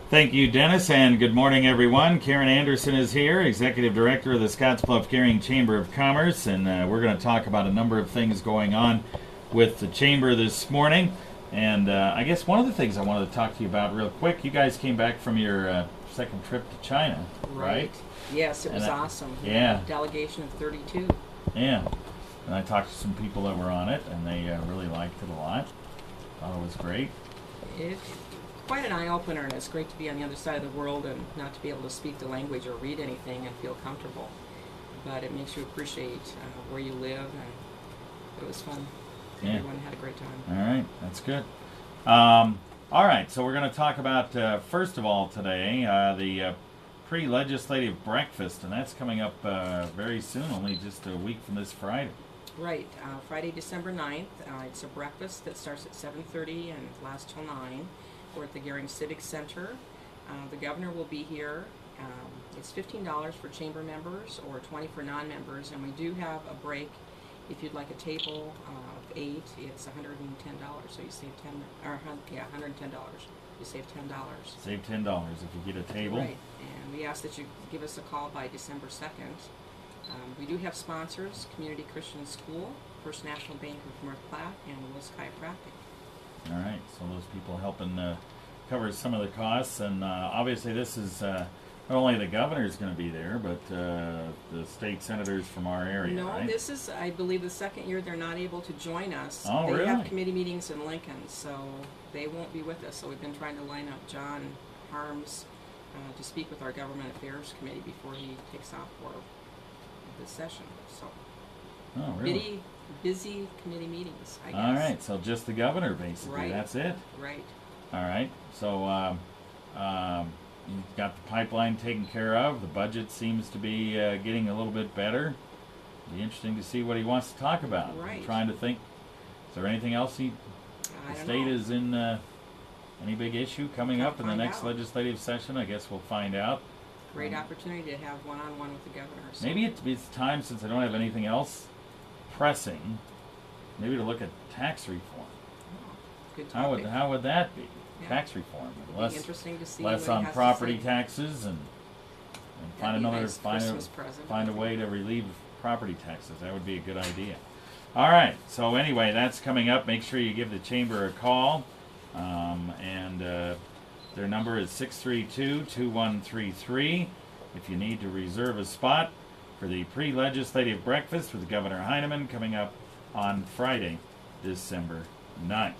Thank you, Dennis, and good morning, everyone. Karen Anderson is here, Executive Director of the Scottsbluff Gering Chamber of Commerce, and we're going to talk about a number of things going on with the Chamber this morning. And I guess one of the things I wanted to talk to you about real quick, you guys came back from your second trip to China, right? Yes, it was awesome. Yeah. A delegation of 32. Yeah. And I talked to some people that were on it, and they really liked it a lot. Thought it was great. It's quite an eye-opener, and it's great to be on the other side of the world and not to be able to speak the language or read anything and feel comfortable. But it makes you appreciate where you live, and it was fun. Yeah. Everyone had a great time. All right, that's good. All right, so we're going to talk about, first of all today, the pre-legislative breakfast, and that's coming up very soon, only just a week from this Friday. Right, Friday, December 9th. It's a breakfast that starts at 7:30 and lasts till 9. We're at the Gering Civic Center. The governor will be here. It's $15 for chamber members or $20 for non-members, and we do have a break. If you'd like a table of 8, it's $110. So you save $110. You save $10. Save $10 if you get a table. Right, and we ask that you give us a call by December 2nd. We do have sponsors: Community Christian School, First National Bank of North Platte, and Will's Chiropractic. All right, so those people helping cover some of the costs, and obviously this is not only the governor's going to be there, but the state senators from our area. No, right? This is, I believe, the second year they're not able to join us. Oh, they really? have committee meetings in Lincoln, so they won't be with us. So we've been trying to line up John Harms to speak with our Government Affairs Committee before he takes off for this session. So Oh, really? busy committee meetings, I guess. All right, so just the governor, basically. Right. That's it. Right. All right, so you've got the pipeline taken care of. The budget seems to be getting a little bit better. Be interesting to see what he wants to talk about. Right. I'm trying to think. Is there anything else the state is in? Any big issue coming up in the next legislative session? I guess we'll find out. Great opportunity to have one-on-one with the governor. So. Maybe it's time, since I don't have anything else pressing, maybe to look at tax reform. Oh, good topic. How would that be? Yeah. Tax reform, It'd be interesting to see less what he on has property to say. taxes, and That'd be a nice Christmas present. find a way to relieve property taxes. That would be a good idea. All right. So anyway, that's coming up. Make sure you give the chamber a call, and their number is 632-2133 if you need to reserve a spot for the pre-legislative breakfast with Governor Heineman coming up on Friday, December 9th.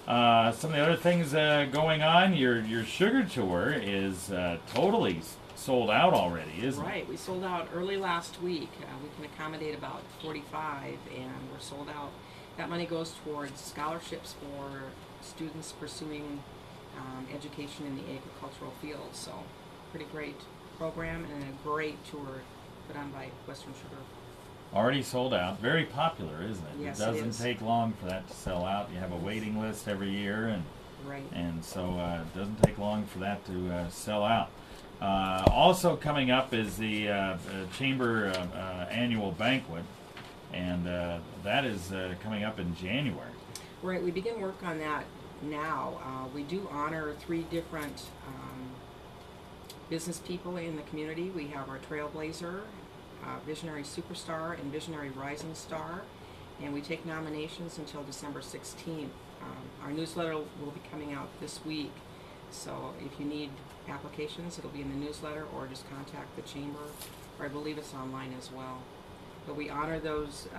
Some of the other things going on, your sugar tour is totally sold out already, isn't it? Right, we sold out early last week. We can accommodate about 45, and we're sold out. That money goes towards scholarships for students pursuing education in the agricultural field. So, pretty great program and a great tour put on by Western Sugar. Already sold out. Very popular, isn't it? Yes, it doesn't it is. take long for that to sell out. You have a waiting list every year, and Right. and so it doesn't take long for that to sell out. Also coming up is the Chamber annual banquet, and that is coming up in January. Right, we begin work on that now. We do honor 3 different business people in the community. We have our Trailblazer, Visionary Superstar, and Visionary Rising Star, and we take nominations until December 16th. Our newsletter will be coming out this week, so if you need applications, it'll be in the newsletter, or just contact the chamber, or I believe it's online as well. But we honor those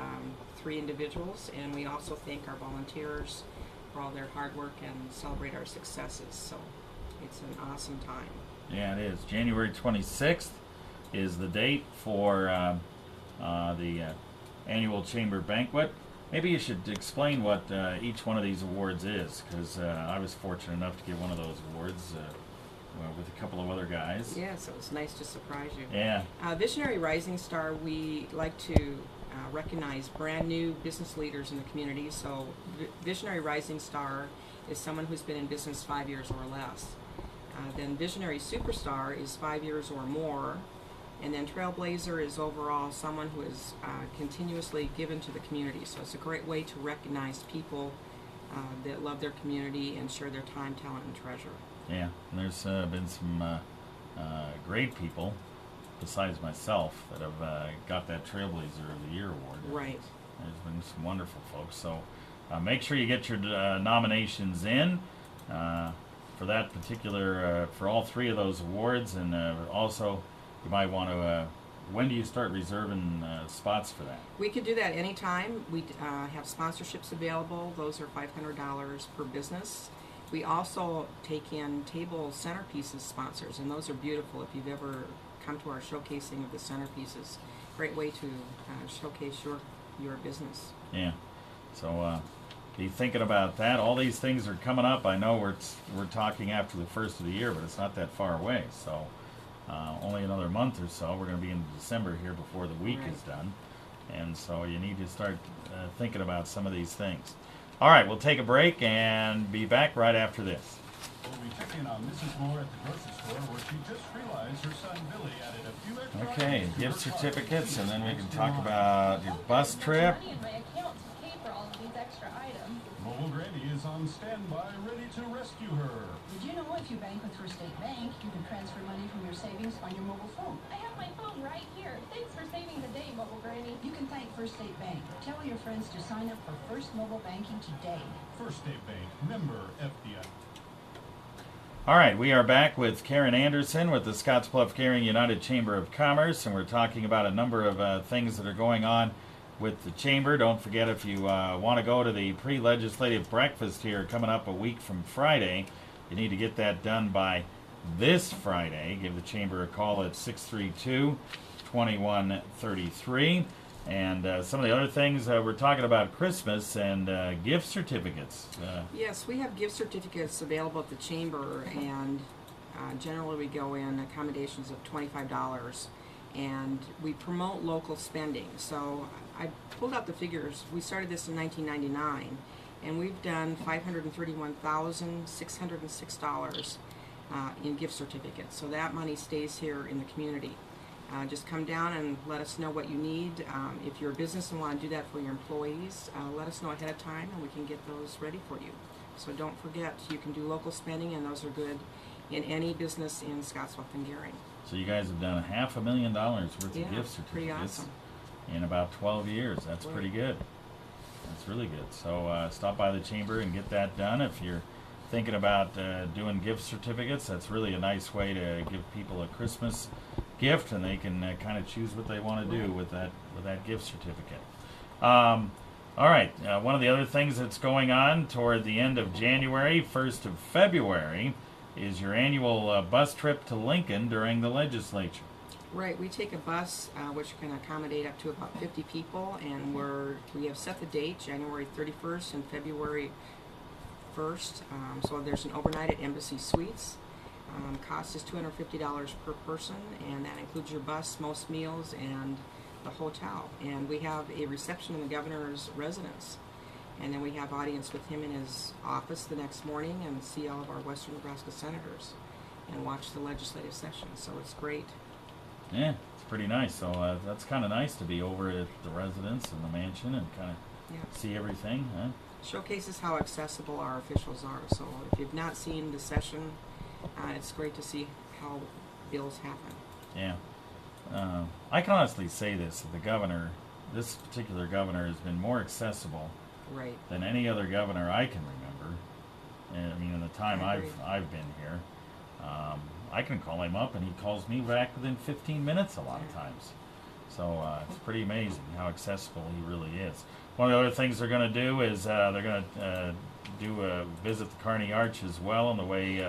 3 individuals, and we also thank our volunteers for all their hard work and celebrate our successes. So it's an awesome time. Yeah, it is. January 26th is the date for the annual chamber banquet. Maybe you should explain what each one of these awards is, because I was fortunate enough to get one of those awards with a couple of other guys. Yeah, so it's nice to surprise you. Yeah. Visionary Rising Star, we like to recognize brand new business leaders in the community. So Visionary Rising Star is someone who's been in business 5 years or less. Then Visionary Superstar is 5 years or more. And then Trailblazer is overall someone who is continuously given to the community. So it's a great way to recognize people that love their community and share their time, talent, and treasure. Yeah, and there's been some great people besides myself that have got that Trailblazer of the Year award. Right. There's been some wonderful folks. So make sure you get your nominations in for that particular, for all three of those awards. And also, you might want to, when do you start reserving spots for that? We could do that anytime. We have sponsorships available. Those are $500 per business. We also take in table centerpieces sponsors, and those are beautiful if you've ever come to our showcasing of the centerpieces. Great way to showcase your business. Yeah. So be thinking about that. All these things are coming up. I know we're talking after the first of the year, but it's not that far away. So only another month or so. We're going to be in December here before the week is done. And so you need to start thinking about some of these things. All right, we'll take a break and be back right after this. We'll be checking on Mrs. Moore at the grocery store where she just realized her son Billy added a few extra Okay, items to gift her certificates, cart. and then we can talk about your bus trip. Money in my account to pay for all of these extra items. Mobile Granny is on standby, ready to rescue her. Did you know if you bank with First State Bank, you can transfer money from your savings on your mobile phone? I have my phone right here. Thanks for saving the day, Mobile Granny. You can thank First State Bank. Tell your friends to sign up for First Mobile Banking today. First State Bank, member FDIC. All right, we are back with Karen Anderson with the Scottsbluff Gering United Chamber of Commerce, and we're talking about a number of things that are going on with the chamber. Don't forget, if you want to go to the pre-legislative breakfast here coming up a week from Friday, you need to get that done by this Friday. Give the chamber a call at 632-2133. And some of the other things, we're talking about Christmas and gift certificates. Yes, we have gift certificates available at the chamber, and generally we go in accommodations of $25, and we promote local spending. So I pulled out the figures. We started this in 1999, and we've done $531,606 in gift certificates. So that money stays here in the community. Just come down and let us know what you need. If you're a business and want to do that for your employees, let us know ahead of time and we can get those ready for you. So don't forget, you can do local spending, and those are good in any business in Scottsbluff and Gering. So you guys have done $500,000 worth of gift certificates pretty awesome. in about 12 years. That's pretty good. That's really good. So stop by the chamber and get that done. If you're thinking about doing gift certificates, that's really a nice way to give people a Christmas gift, and they can kind of choose what they want to do with that gift certificate. All right, one of the other things that's going on toward the end of January, 1st of February, is your annual bus trip to Lincoln during the legislature. Right, we take a bus which can accommodate up to about 50 people, and we have set the date, January 31st and February 1st. So there's an overnight at Embassy Suites. Cost is $250 per person, and that includes your bus, most meals, and the hotel. And we have a reception in the governor's residence, and then we have audience with him in his office the next morning, and see all of our Western Nebraska senators and watch the legislative session. So it's great. Yeah, it's pretty nice. So that's kind of nice to be over at the residence and the mansion and kind of see everything. Huh? Showcases how accessible our officials are. So if you've not seen the session, it's great to see how bills happen. Yeah. I can honestly say this particular governor has been more accessible than any other governor I can remember. And, I mean, in the time I've been here. I can call him up and he calls me back within 15 minutes a lot of times. So it's pretty amazing how accessible he really is. One of the other things they're going to do is they're going to visit the Kearney Arch as well on the way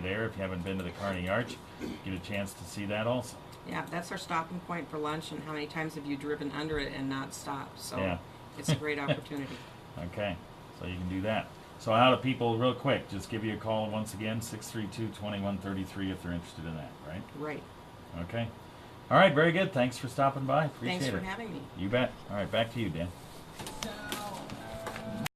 there. If you haven't been to the Kearney Arch, get a chance to see that also. Yeah, that's our stopping point for lunch. And how many times have you driven under it and not stopped? So it's a great opportunity. Okay, so you can do that. So how do people, real quick, just give you a call once again, 632-2133 if they're interested in that, right? Right. Okay. All right, very good. Thanks for stopping by. Appreciate it. Thanks for having me. You bet. All right, back to you, Dan.